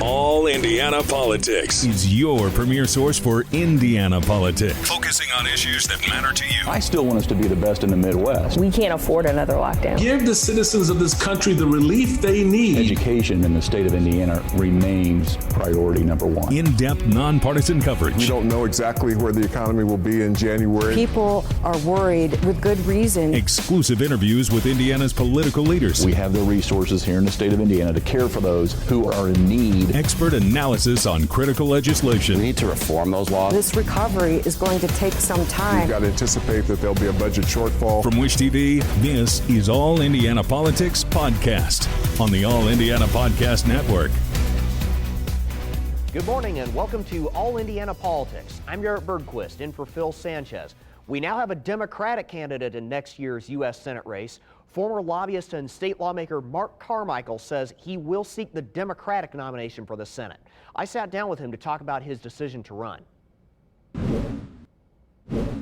All Indiana Politics is your premier source for Indiana politics, focusing on issues that matter to you. I still want us to be the best in the Midwest. We can't afford another lockdown. Give the citizens of this country the relief they need. Education in the state of Indiana remains priority number one. In-depth, nonpartisan coverage. We don't know exactly where the economy will be in January. People are worried with good reason. Exclusive interviews with Indiana's political leaders. We have the resources here in the state of Indiana to care for those who are in need. Expert analysis on critical legislation. We need to reform those laws. This recovery is going to take some time. We've got to anticipate that there'll be a budget shortfall. From Wish TV, this is All Indiana Politics Podcast on the All Indiana Podcast Network. Good morning and welcome to All Indiana Politics. I'm Garrett Bergquist, in for Phil Sanchez. We now have a Democratic candidate in next year's U.S. Senate race. Former lobbyist and state lawmaker Marc Carmichael says he will seek the Democratic nomination for the Senate. I sat down with him to talk about his decision to run.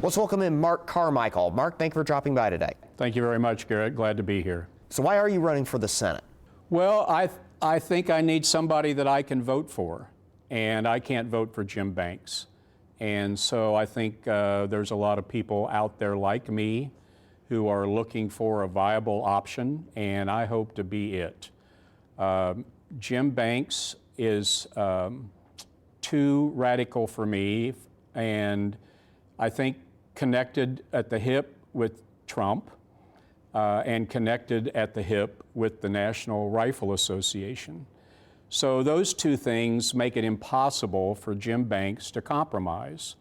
Let's welcome in Marc Carmichael. Marc, thank you for dropping by today. Thank you very much, Garrett. Glad to be here. So why are you running for the Senate? Well, I think I need somebody that I can vote for, and I can't vote for Jim Banks. And so I think there's a lot of people out there like me who are looking for a viable option, and I hope to be it. Jim Banks is too radical for me, and I think connected at the hip with Trump and connected at the hip with the National Rifle Association. So those two things make it impossible for Jim Banks to compromise.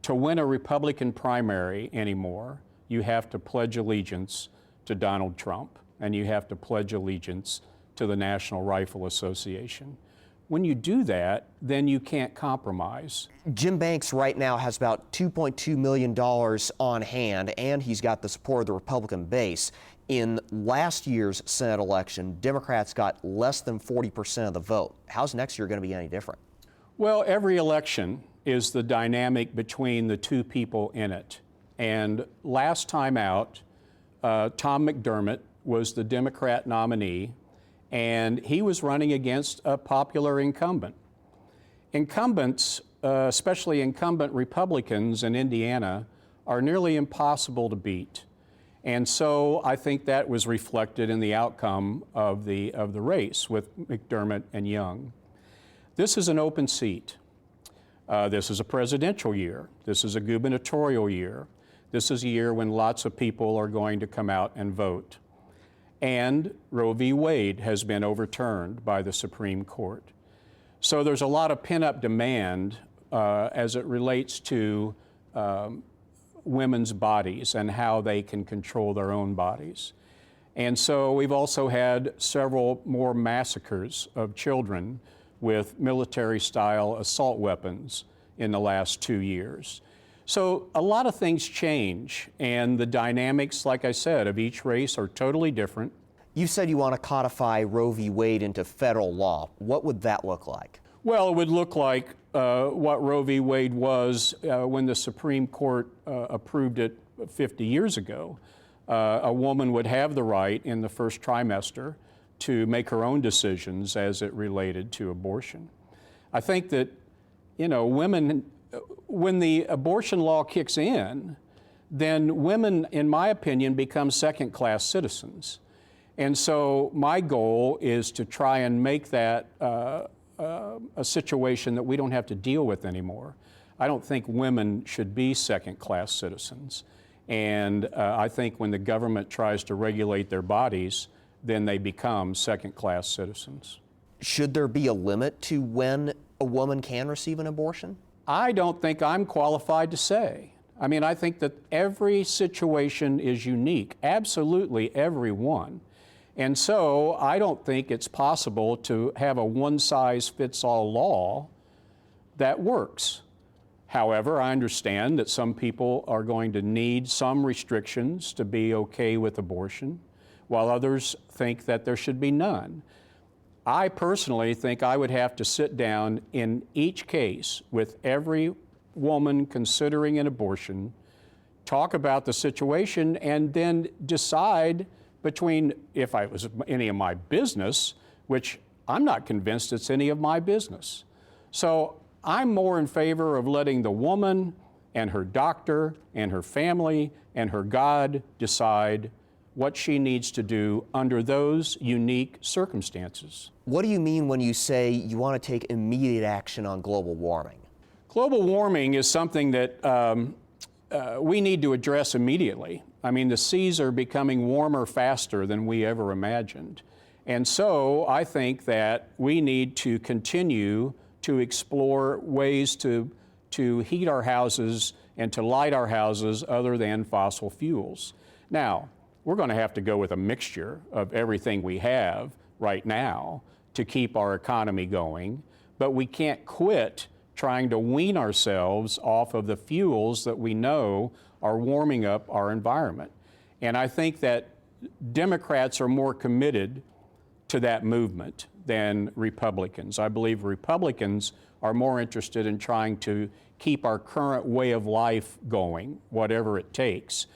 To win a Republican primary anymore, you have to pledge allegiance to Donald Trump, and you have to pledge allegiance to the National Rifle Association. When you do that, then you can't compromise. Jim Banks right now has about $2.2 million on hand, and he's got the support of the Republican base. In last year's Senate election, Democrats got less than 40% of the vote. How's next year going to be any different? Well, every election is the dynamic between the two people in it. And last time out, Tom McDermott was the Democrat nominee, and he was running against a popular incumbent. Incumbents, especially incumbent Republicans in Indiana, are nearly impossible to beat. And so I think that was reflected in the outcome of the race with McDermott and Young. This is an open seat. This is a presidential year. This is a gubernatorial year. This is a year when lots of people are going to come out and vote. And Roe v. Wade has been overturned by the Supreme Court. So there's a lot of pent-up demand as it relates to women's bodies and how they can control their own bodies. And so we've also had several more massacres of children with military-style assault weapons in the last 2 years. So a lot of things change, and the dynamics, like I said, of each race are totally different. You said you want to codify Roe v. Wade into federal law. What would that look like? Well, it would look like what Roe v. Wade was when the Supreme Court approved it 50 years ago. A woman would have the right in the first trimester to make her own decisions as it related to abortion. I think that, women, when the abortion law kicks in, then women, in my opinion, become second-class citizens. And so my goal is to try and make that a situation that we don't have to deal with anymore. I don't think women should be second-class citizens. And I think when the government tries to regulate their bodies, then they become second-class citizens. Should there be a limit to when a woman can receive an abortion? I don't think I'm qualified to say. I mean, I think that every situation is unique, absolutely every one. And so I don't think it's possible to have a one-size-fits-all law that works. However, I understand that some people are going to need some restrictions to be okay with abortion, while others think that there should be none. I personally think I would have to sit down in each case with every woman considering an abortion, talk about the situation, and then decide between, if it was any of my business, which I'm not convinced it's any of my business. So I'm more in favor of letting the woman and her doctor and her family and her God decide what she needs to do under those unique circumstances. What do you mean when you say you want to take immediate action on global warming? Global warming is something that we need to address immediately. I mean, the seas are becoming warmer faster than we ever imagined. And so I think that we need to continue to explore ways to heat our houses and to light our houses other than fossil fuels. Now, we're going to have to go with a mixture of everything we have right now to keep our economy going, but we can't quit trying to wean ourselves off of the fuels that we know are warming up our environment. And I think that Democrats are more committed to that movement than Republicans. I believe Republicans are more interested in trying to keep our current way of life going, whatever it takes.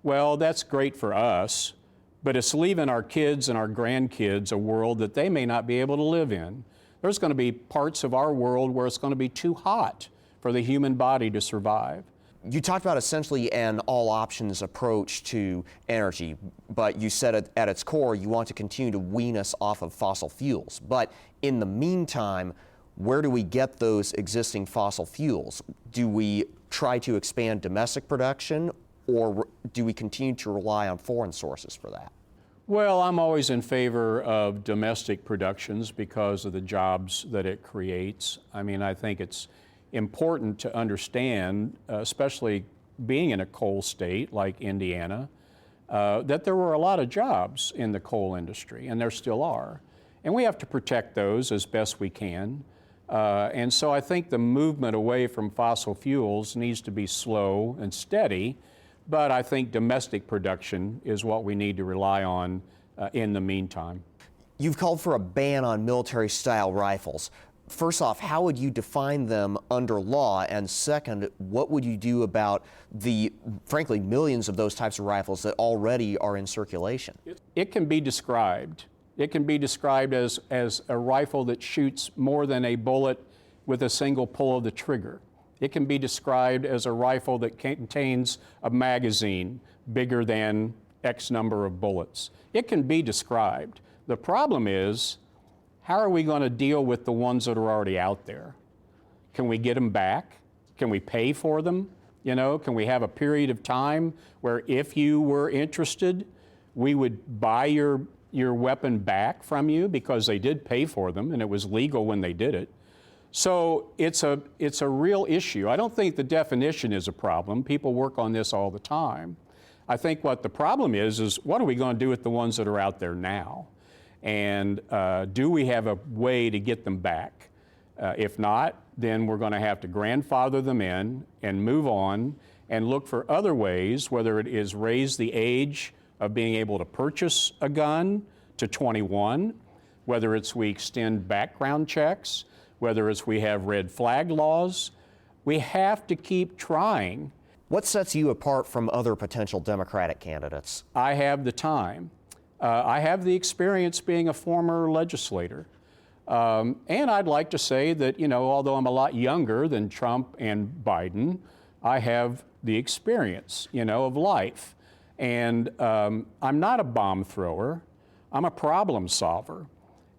Well, that's great for us, but it's leaving our kids and our grandkids a world that they may not be able to live in. There's going to be parts of our world where it's going to be too hot for the human body to survive. You talked about essentially an all options approach to energy, but you said at its core you want to continue to wean us off of fossil fuels. But in the meantime, where do we get those existing fossil fuels? Do we try to expand domestic production, or do we continue to rely on foreign sources for that? Well, I'm always in favor of domestic productions because of the jobs that it creates. I mean, I think it's important to understand, especially being in a coal state like Indiana, that there were a lot of jobs in the coal industry, and there still are. And we have to protect those as best we can. And so I think the movement away from fossil fuels needs to be slow and steady, but I think domestic production is what we need to rely on in the meantime. You've called for a ban on military-style rifles. First off, how would you define them under law? And second, what would you do about the, frankly, millions of those types of rifles that already are in circulation? It can be described. It can be described as a rifle that shoots more than a bullet with a single pull of the trigger. It can be described as a rifle that contains a magazine bigger than X number of bullets. It can be described. The problem is, how are we going to deal with the ones that are already out there? Can we get them back? Can we pay for them? You know, can we have a period of time where if you were interested, we would buy your weapon back from you because they did pay for them and it was legal when they did it? So it's a real issue. I don't think the definition is a problem. People work on this all the time. I think what the problem is what are we going to do with the ones that are out there now? And do we have a way to get them back? If not, then we're going to have to grandfather them in and move on and look for other ways, whether it is raise the age of being able to purchase a gun to 21, whether it's we extend background checks, whether it's we have red flag laws. We have to keep trying. What sets you apart from other potential Democratic candidates? I have the time. I have the experience being a former legislator. And I'd like to say that, you know, although I'm a lot younger than Trump and Biden, I have the experience, you know, of life. And I'm not a bomb thrower. I'm a problem solver.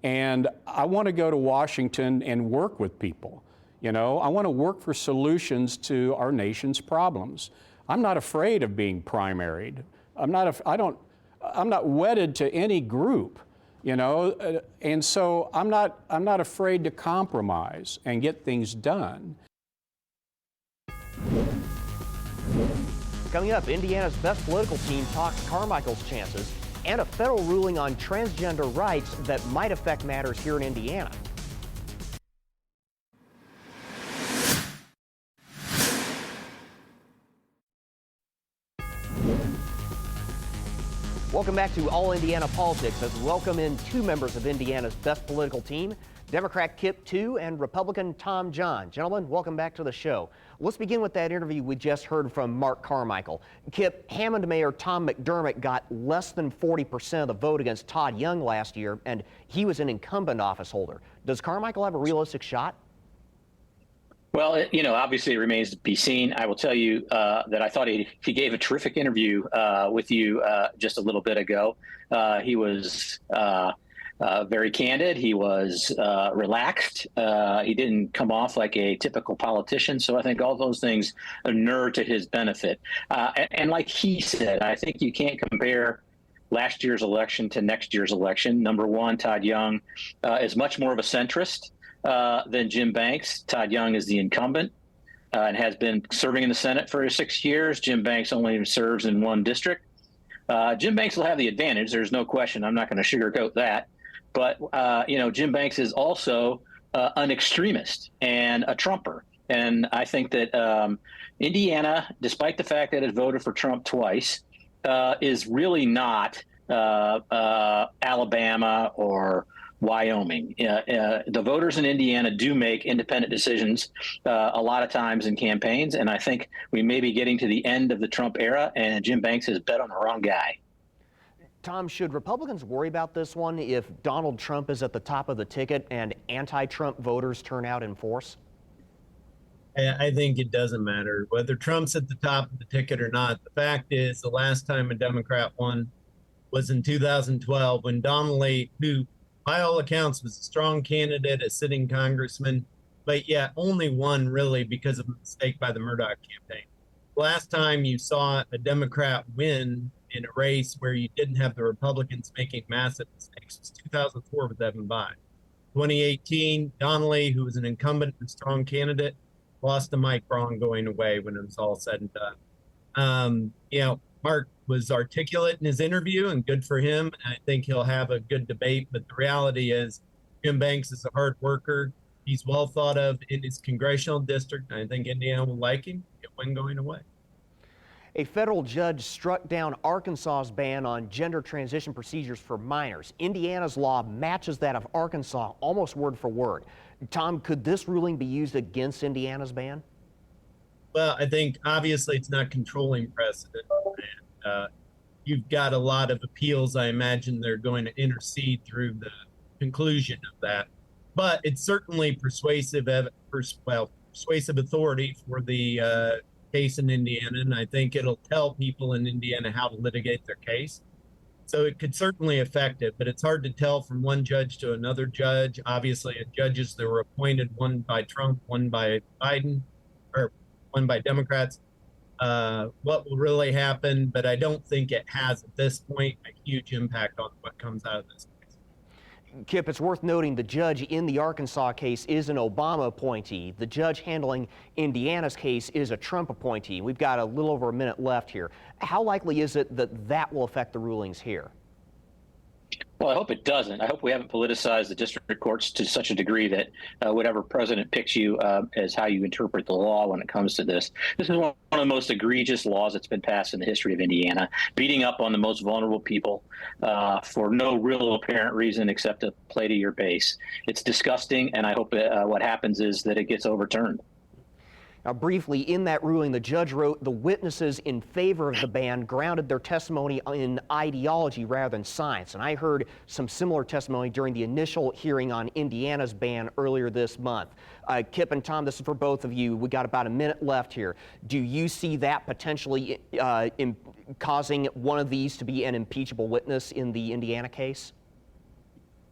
And I want to go to Washington and work with people. You know, I want to work for solutions to our nation's problems. I'm not afraid of being primaried. I'm not wedded to any group, you know, and so I'm not afraid to compromise and get things done. Coming up, Indiana's best political team talks Carmichael's chances and a federal ruling on transgender rights that might affect matters here in Indiana. Welcome Welcome back to All Indiana Politics as we welcome in two members of Indiana's best political team, Democrat Kip Tu and Republican Tom John. Gentlemen, welcome back to the show. Let's begin with that interview we just heard from Marc Carmichael. Kip, Hammond Mayor Tom McDermott got less than 40% of the vote against Todd Young last year, and he was an incumbent office holder. Does Carmichael have a realistic shot? Well, obviously it remains to be seen. I will tell you that I thought he gave a terrific interview with you just a little bit ago. He was very candid. He was relaxed. He didn't come off like a typical politician. So I think all those things inure to his benefit. And like he said, I think you can't compare last year's election to next year's election. Number one, Todd Young is much more of a centrist than Jim Banks. Todd Young is the incumbent and has been serving in the Senate for 6 years. Jim Banks only serves in one district. Jim Banks will have the advantage. There's no question. I'm not going to sugarcoat that. But, Jim Banks is also an extremist and a Trumper. And I think that Indiana, despite the fact that it voted for Trump twice, is really not Alabama or Wyoming. The voters in Indiana do make independent decisions a lot of times in campaigns, and I think we may be getting to the end of the Trump era, and Jim Banks has bet on the wrong guy. Tom, should Republicans worry about this one if Donald Trump is at the top of the ticket and anti-Trump voters turn out in force? I think it doesn't matter whether Trump's at the top of the ticket or not. The fact is, the last time a Democrat won was in 2012 when Donnelly, who by all accounts was a strong candidate, a sitting congressman, but yet only won really because of a mistake by the Murdoch campaign. Last time you saw a Democrat win in a race where you didn't have the Republicans making massive mistakes was 2004 with Evan Bayh. 2018, Donnelly, who was an incumbent and strong candidate, lost to Mike Braun going away when it was all said and done. Mark was articulate in his interview, and good for him. I think he'll have a good debate, but the reality is Jim Banks is a hard worker. He's well thought of in his congressional district. I think Indiana will like him. He'll win going away. A federal judge struck down Arkansas's ban on gender transition procedures for minors. Indiana's law matches that of Arkansas almost word for word. Tom, could this ruling be used against Indiana's ban? Well, I think obviously it's not controlling precedent. And, you've got a lot of appeals. I imagine they're going to intercede through the conclusion of that. But it's certainly persuasive authority for the case in Indiana, and I think it'll tell people in Indiana how to litigate their case. So it could certainly affect it, but it's hard to tell from one judge to another judge. Obviously, judges that were appointed, one by Trump, one by Biden, or one by Democrats, what will really happen, but I don't think it has at this point a huge impact on what comes out of this case. Kip, it's worth noting the judge in the Arkansas case is an Obama appointee. The judge handling Indiana's case is a Trump appointee. We've got a little over a minute left here. How likely is it that that will affect the rulings here? Well, I hope it doesn't. I hope we haven't politicized the district courts to such a degree that whatever president picks you as how you interpret the law when it comes to this. This is one of the most egregious laws that's been passed in the history of Indiana, beating up on the most vulnerable people for no real apparent reason except to play to your base. It's disgusting, and I hope what happens is that it gets overturned. Now, briefly, in that ruling, the judge wrote the witnesses in favor of the ban grounded their testimony in ideology rather than science. And I heard some similar testimony during the initial hearing on Indiana's ban earlier this month. Kip and Tom, this is for both of you. We got about a minute left here. Do you see that potentially causing one of these to be an impeachable witness in the Indiana case?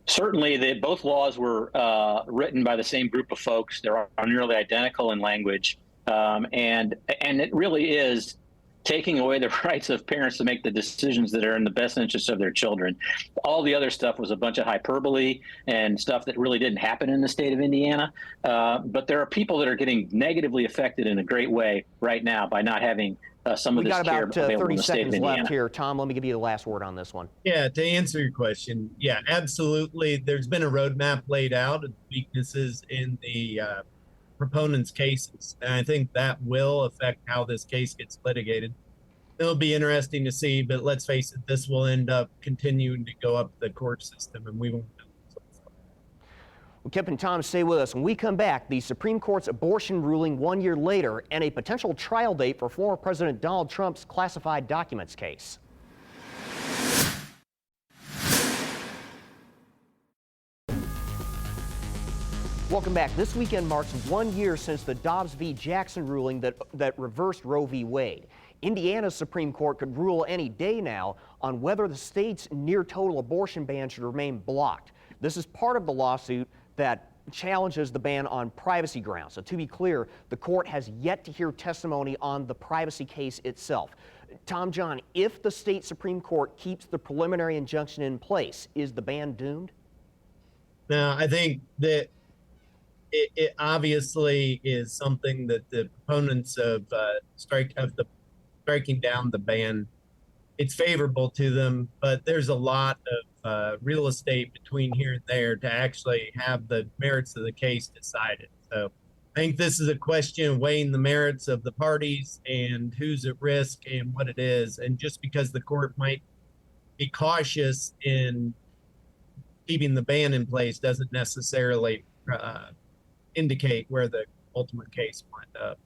Certainly, both laws were written by the same group of folks. They're nearly identical in language, and it really is taking away the rights of parents to make the decisions that are in the best interest of their children. All the other stuff was a bunch of hyperbole and stuff that really didn't happen in the state of Indiana. But there are people that are getting negatively affected in a great way right now by not having some of this care available in the state of Indiana. We got about 30 seconds left here. Tom, let me give you the last word on this one. Yeah, to answer your question, yeah, absolutely. There's been a roadmap laid out of weaknesses in the proponents' cases, and I think that will affect how this case gets litigated. it'll be interesting to see, but let's face it, this will end up continuing to go up the court system, and we won't know. Well, Kip and Tom, stay with us. When we come back, the Supreme Court's abortion ruling 1 year later and a potential trial date for former President Donald Trump's classified documents case. Welcome back. This weekend marks 1 year since the Dobbs v. Jackson ruling that reversed Roe v. Wade. Indiana's Supreme Court could rule any day now on whether the state's near-total abortion ban should remain blocked. This is part of the lawsuit that challenges the ban on privacy grounds. So to be clear, the court has yet to hear testimony on the privacy case itself. Tom, John, if the state Supreme Court keeps the preliminary injunction in place, is the ban doomed? Now, I think that it obviously is something that the proponents of striking down the ban, it's favorable to them, but there's a lot of real estate between here and there to actually have the merits of the case decided. So I think this is a question of weighing the merits of the parties and who's at risk and what it is. And just because the court might be cautious in keeping the ban in place doesn't necessarily indicate where the ultimate case will end up.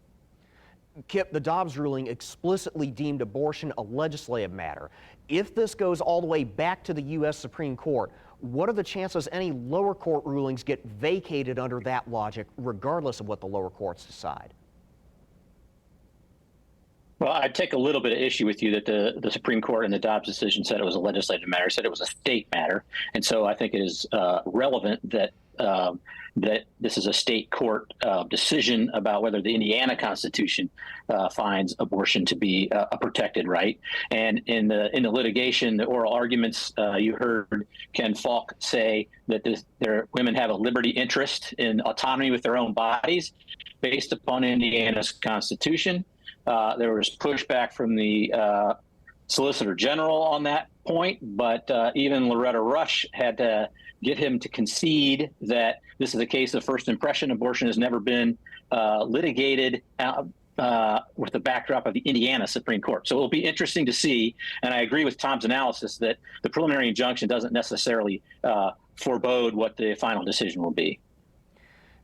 Kip, the Dobbs ruling explicitly deemed abortion a legislative matter. If this goes all the way back to the U.S. Supreme Court, what are the chances any lower court rulings get vacated under that logic, regardless of what the lower courts decide? Well, I'd take a little bit of issue with you that the Supreme Court in the Dobbs decision said it was a legislative matter, said it was a state matter. And so I think it is relevant that this is a state court decision about whether the Indiana Constitution finds abortion to be a protected right. And in the litigation, the oral arguments, you heard Ken Falk say that women have a liberty interest in autonomy with their own bodies based upon Indiana's Constitution. There was pushback from the Solicitor General on that point, but even Loretta Rush had to get him to concede that this is a case of first impression. Abortion has never been litigated with the backdrop of the Indiana Supreme Court. So it'll be interesting to see, and I agree with Tom's analysis that the preliminary injunction doesn't necessarily forebode what the final decision will be.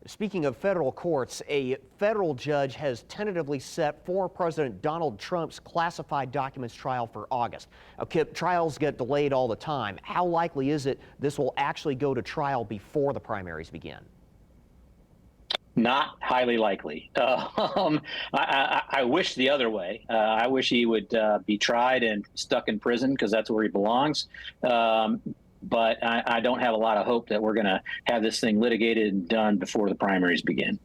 Speaking of federal courts, a federal judge has tentatively set former President Donald Trump's classified documents trial for August. Kip, trials get delayed all the time. How likely is it this will actually go to trial before the primaries begin? Not highly likely. I wish the other way. I wish he would be tried and stuck in prison because that's where he belongs. But I don't have a lot of hope that we're going to have this thing litigated and done before the primaries begin.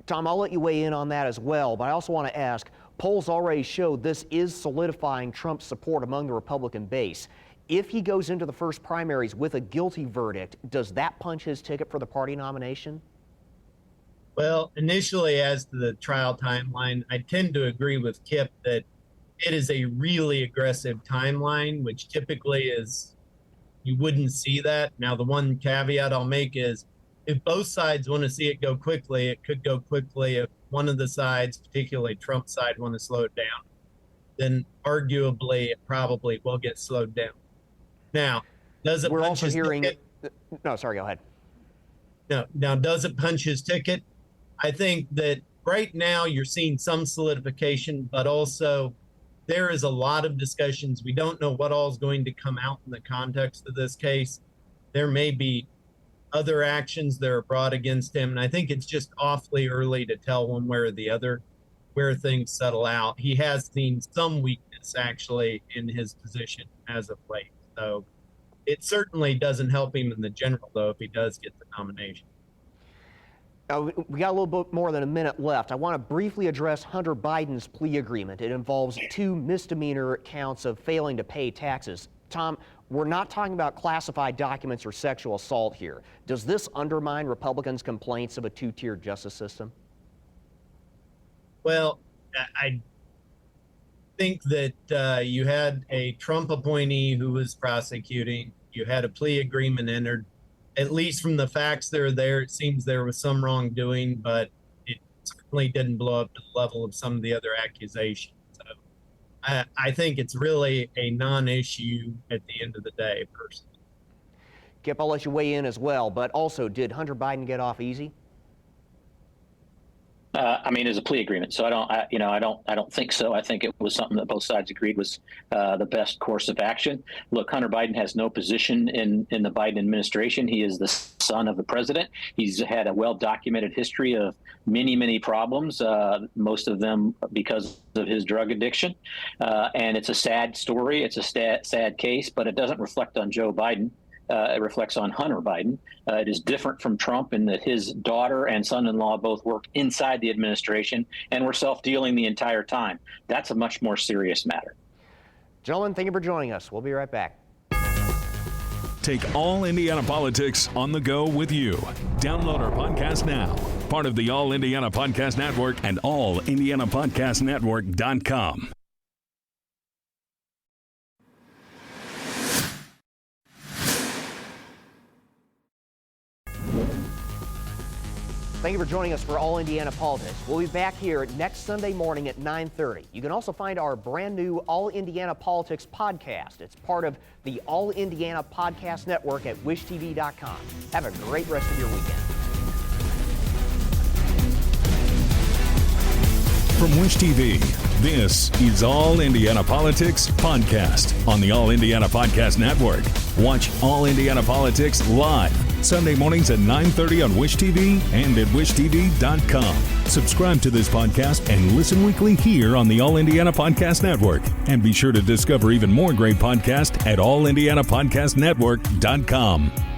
Tom, I'll let you weigh in on that as well, but I also want to ask, polls already show this is solidifying Trump's support among the Republican base. If he goes into the first primaries with a guilty verdict, does that punch his ticket for the party nomination? Well, initially, as to the trial timeline, I tend to agree with Kip that it is a really aggressive timeline, which typically is, you wouldn't see that. Now, the one caveat I'll make is if both sides want to see it go quickly, it could go quickly. If one of the sides, particularly Trump's side, want to slow it down, then arguably it probably will get slowed down. Now, does it We're punch also his hearing ticket? No, sorry, go ahead. No. Now, does it punch his ticket? I think that right now you're seeing some solidification, but also there is a lot of discussions. We don't know what all is going to come out in the context of this case. There may be other actions that are brought against him, and I think it's just awfully early to tell one way or the other where things settle out. He has seen some weakness, actually, in his position as of late. So it certainly doesn't help him in the general, though, if he does get the nomination. We got a little bit more than a minute left. I want to briefly address Hunter Biden's plea agreement. It involves 2 misdemeanor counts of failing to pay taxes. Tom, we're not talking about classified documents or sexual assault here. Does this undermine Republicans' complaints of a 2-tiered justice system? Well, I think that you had a Trump appointee who was prosecuting. You had a plea agreement entered. At least from the facts that are there, it seems there was some wrongdoing, but it certainly didn't blow up to the level of some of the other accusations. So I think it's really a non-issue at the end of the day, personally. Kip, I'll let you weigh in as well, but also, did Hunter Biden get off easy? I mean, as a plea agreement, so I don't think so. I think it was something that both sides agreed was the best course of action. Look, Hunter Biden has no position in the Biden administration. He is the son of the president. He's had a well-documented history of many problems, most of them because of his drug addiction. And it's a sad story. It's a sad case, but it doesn't reflect on Joe Biden. It reflects on Hunter Biden. It is different from Trump in that his daughter and son-in-law both worked inside the administration and were self-dealing the entire time. That's a much more serious matter. Gentlemen, thank you for joining us. We'll be right back. Take All Indiana Politics on the go with you. Download our podcast now. Part of the All Indiana Podcast Network and allindianapodcastnetwork.com. Thank you for joining us for All Indiana Politics. We'll be back here next Sunday morning at 9:30. You can also find our brand new All Indiana Politics podcast. It's part of the All Indiana Podcast Network at wishtv.com. Have a great rest of your weekend. From Wish TV, this is All Indiana Politics Podcast on the All Indiana Podcast Network. Watch All Indiana Politics live Sunday mornings at 9:30 on Wish TV and at wishtv.com. Subscribe to this podcast and listen weekly here on the All Indiana Podcast Network. And be sure to discover even more great podcasts at allindianapodcastnetwork.com.